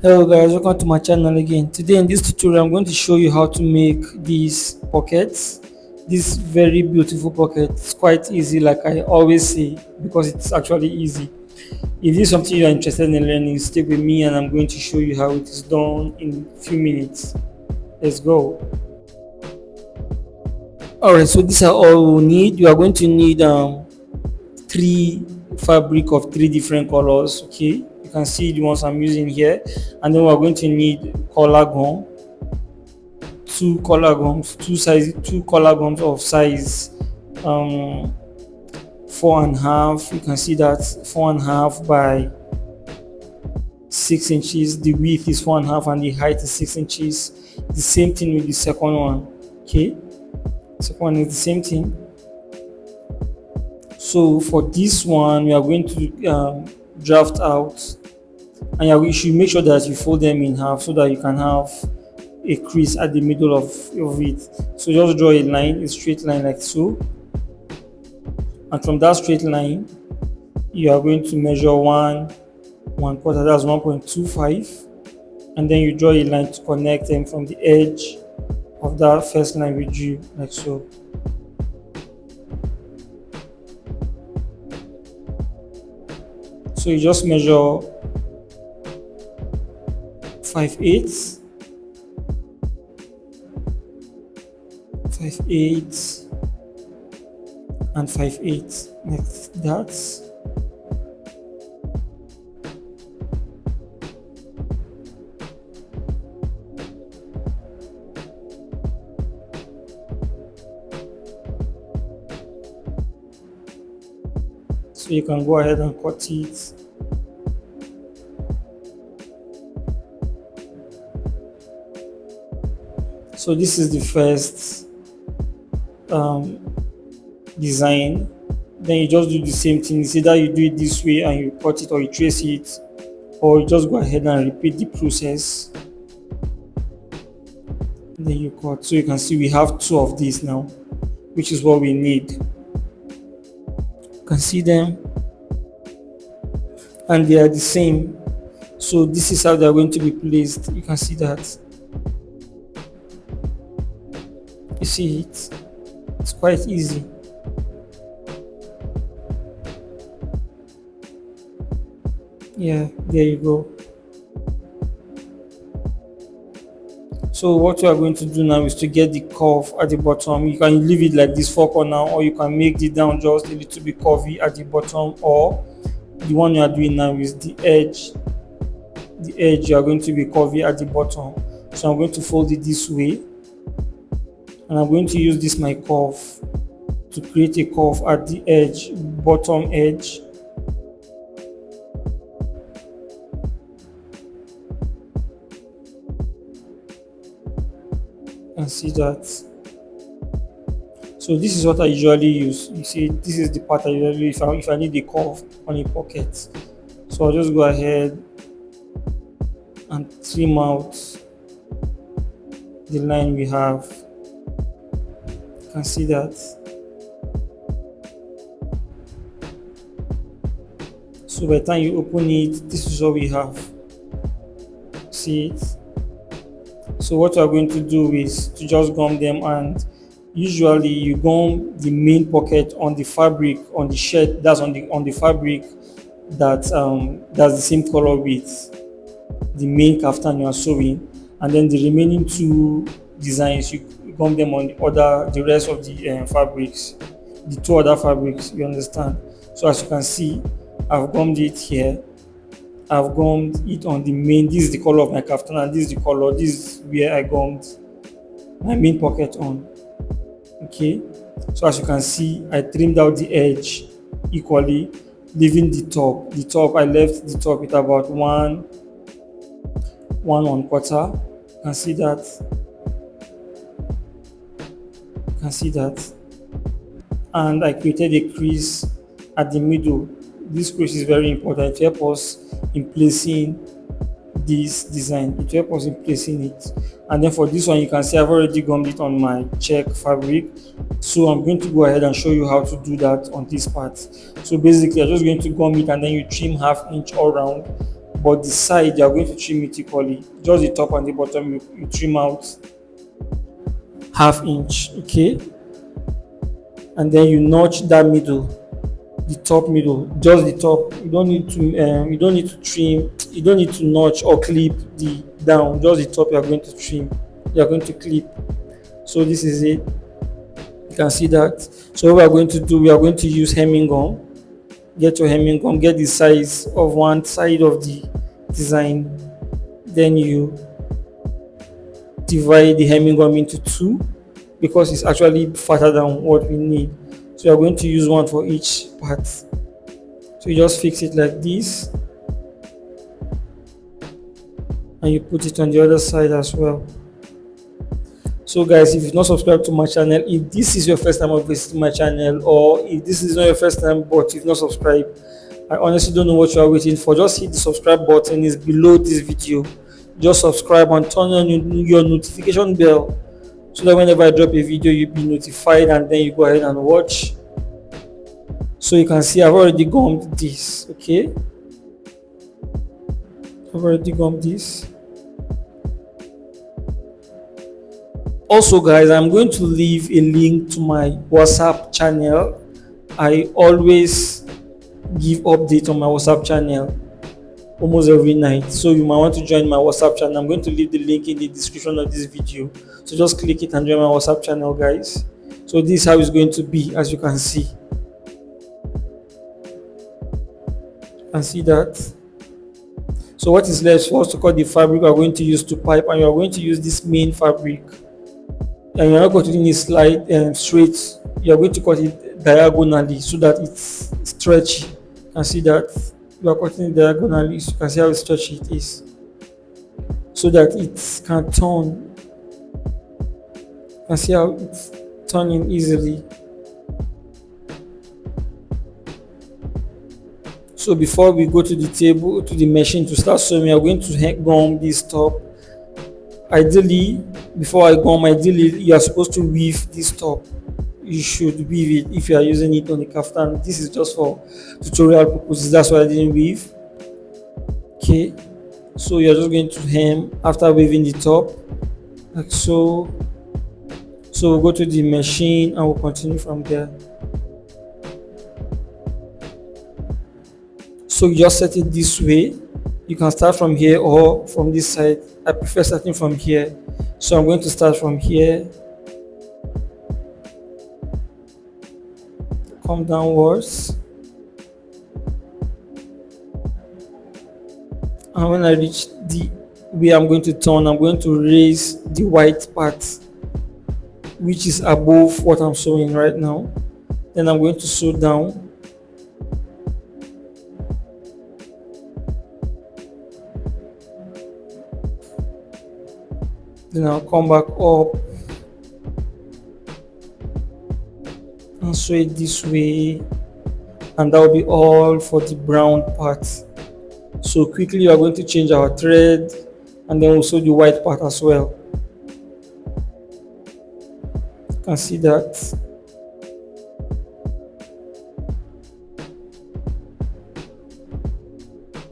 Hello guys, welcome to my channel again. Today in this tutorial I'm going to show you how to make these pockets. This very beautiful pocket. It's quite easy like I always say because it's actually easy. If this is something you are interested in learning, stick with me and I'm going to show you how it is done in a few minutes. Let's go. Alright, so these are all we need. You are going to need three fabric of three different colors. Okay, you can see the ones I'm using here, and then we're going to need collar gum, two collar gums of size um 4.5. You can see that 4.5 by 6 inches. The width is 4.5 and the height is 6 inches. The same thing with the second one. Okay, second one is the same thing. So for this one, we are going to draft out, and you should make sure that you fold them in half so that you can have a crease at the middle of it. So just draw a line, a straight line like so, and from that straight line, you are going to measure one quarter. That's 1.25, and then you draw a line to connect them from the edge of that first line we drew like so. So you just measure 5/8, 5/8, and 5/8 like that. So you can go ahead and cut it. So this is the first design. Then you just do the same thing. It's either you do it this way and you cut it, or you trace it, or you just go ahead and repeat the process. Then you cut. So you can see we have two of these now, which is what we need. You can see them, and they are the same. So this is how they are going to be placed. You can see that. You see it? It's quite easy. Yeah, there you go. So what you are going to do now is to get the curve at the bottom. You can leave it like this four corner, or you can make it down just a little bit curvy at the bottom, or the one you are doing now is the edge. The edge you are going to be curvy at the bottom. So I'm going to fold it this way, and I'm going to use this my curve to create a curve at the edge, bottom edge. And see that. So this is what I usually use. You see, this is the part I usually use if I need a curve on a pocket. So I'll just go ahead and trim out the line we have. You can see that. So by the time you open it, this is what we have. See it? So what you are going to do is to just gum them, and usually you gum the main pocket on the fabric on the shirt that's on the fabric that's the same color with the main kaftan you are sewing, and then the remaining two designs you gum them on the rest of the fabrics, the two other fabrics, you understand. So as you can see, I've gummed it here. I've gummed it on the main. This is the color of my kaftan, and this is the color. This is where I gummed my main pocket on. Okay, so as you can see, I trimmed out the edge equally, leaving the top. The top, I left the top with about one quarter. You can see that. You can see that. And I created a crease at the middle. This crease is very important. It helps us in placing this design. It helps us in placing it. And then for this one, you can see I've already gummed it on my check fabric. So I'm going to go ahead and show you how to do that on this part. So basically, I'm just going to gum it, and then you trim 1/2 inch all around but the side you are going to trim it equally. Just the top and the bottom you trim out half inch, okay, and then you notch that middle, the top middle, just the top. You don't need to trim, you don't need to notch or clip the down, just the top you are going to trim, you are going to clip. So this is it, you can see that. So what we are going to do, we are going to use hemming gum. Get your hemming gum, get the size of one side of the design, then you divide the hemming gum into two because it's actually fatter than what we need. So you are going to use one for each part. So you just fix it like this and you put it on the other side as well. So guys, if you've not subscribed to my channel, if this is your first time of visiting my channel, or if this is not your first time but you've not subscribed, I honestly don't know what you are waiting for. Just hit the subscribe button, is below this video. Just subscribe and turn on your notification bell so that whenever I drop a video you'll be notified, and then you go ahead and watch. So you can see I've already gummed this, okay, I've already gummed this. Also guys, I'm going to leave a link to my WhatsApp channel. I always give updates on my WhatsApp channel almost every night, so you might want to join my WhatsApp channel. I'm going to leave the link in the description of this video, so just click it and join my WhatsApp channel guys. So this is how it's going to be, as you can see. You can see that. So what is left for us to cut the fabric we are going to use to pipe, and you are going to use this main fabric, and you're not cutting it slide straight, you're going to cut it diagonally so that it's stretchy. You can see that you are cutting it diagonally, so you can see how stretchy it is, so that it can turn. You can see how it's turning easily. So before we go to the table, to the machine to start sewing, we are going to gum this top. Ideally, before I gum, you are supposed to weave this top. You should weave it if you are using it on the kaftan. This is just for tutorial purposes, that's why I didn't weave. Okay, so you're just going to hem after weaving the top, like so. So we'll go to the machine and we'll continue from there. So you just set it this way. You can start from here or from this side. I prefer starting from here, so I'm going to start from here, come downwards, and when I reach the way I'm going to turn, I'm going to raise the white part which is above what I'm sewing right now. Then I'm going to sew down. Then I'll come back up and sew it this way, and that will be all for the brown part. So quickly we are going to change our thread, and then we'll sew the white part as well. You can see that.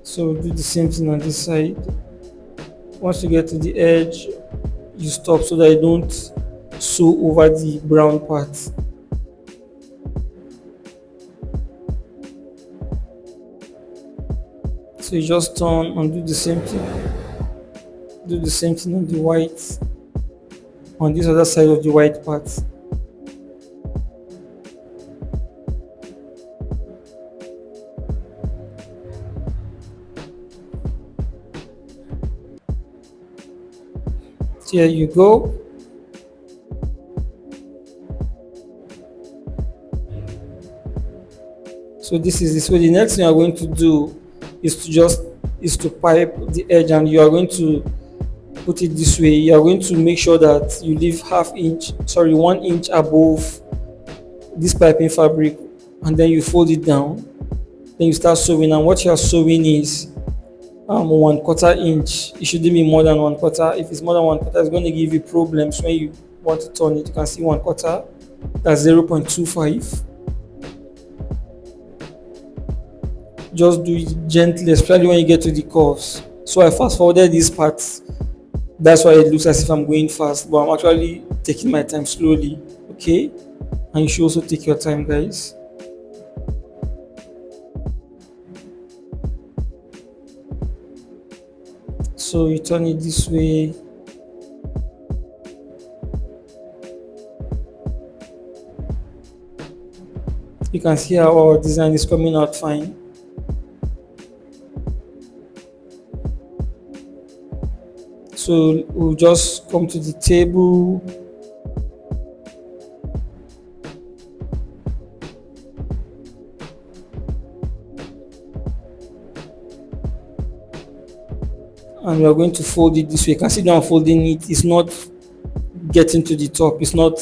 So we'll do the same thing on this side. Once you get to the edge, you stop so that you don't sew over the brown part. So you just turn and do the same thing. Do the same thing on the white, on this other side of the white part. Here you go. So this is this way. The next thing I'm going to do is to pipe the edge, and you are going to put it this way. You are going to make sure that you leave 1 inch above this piping fabric, and then you fold it down. Then you start sewing, and what you are sewing is 1/4 inch. It shouldn't be more than 1/4. If it's more than 1/4, it's going to give you problems when you want to turn it. You can see 1/4, that's 0.25. just do it gently, especially when you get to the curves. So I fast forwarded this part. That's why it looks as if I'm going fast, but I'm actually taking my time slowly. Okay, and you should also take your time, guys. So you turn it this way. You can see how our design is coming out fine. So we'll just come to the table. And we are going to fold it this way. You can see now I'm folding it. It's not getting to the top. It's not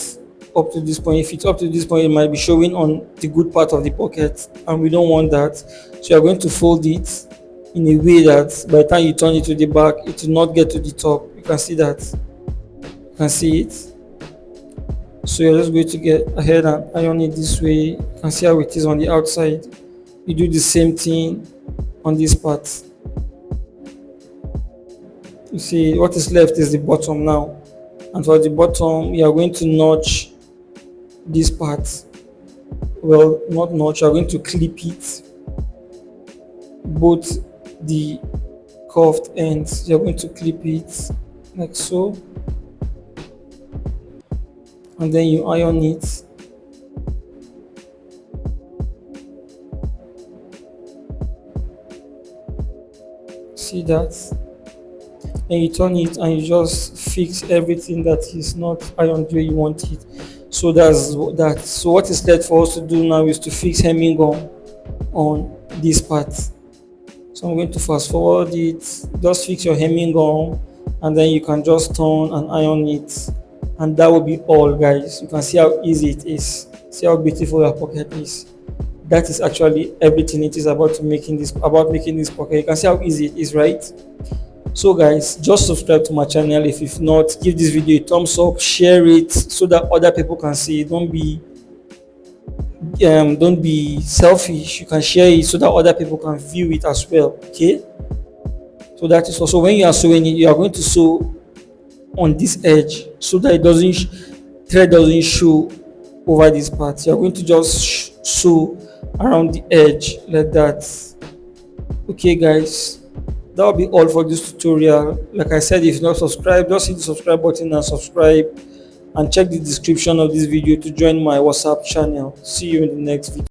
up to this point. If it's up to this point, it might be showing on the good part of the pocket, and we don't want that. So you're going to fold it in a way that by the time you turn it to the back, it will not get to the top. You can see that. You can see it. So you're just going to get ahead and iron it this way. You can see how it is on the outside. You do the same thing on this part. You see what is left is the bottom now, and for the bottom you are going to notch this part. Well, not notch, you are going to clip it, both the curved ends. You're going to clip it like so, and then you iron it. See that? Then you turn it and you just fix everything that is not ironed where you want it. So that's that. So what is left for us to do now is to fix hemming on this part. So I'm going to fast forward it. Just fix your hemming on, and then you can just turn and iron it, and that will be all, guys. You can see how easy it is. See how beautiful your pocket is. That is actually everything it is about making this pocket. You can see how easy it is, right? So guys, just subscribe to my channel if not. Give this video a thumbs up, share it so that other people can see it. Don't be selfish. You can share it so that other people can view it as well. Okay, so that is also when you are sewing it, you are going to sew on this edge so that it doesn't thread doesn't show over this part. You are going to just sew around the edge like that. Okay guys, that will be all for this tutorial. Like I said, if you're not subscribed, just hit the subscribe button and subscribe, and check the description of this video to join my WhatsApp channel. See you in the next video.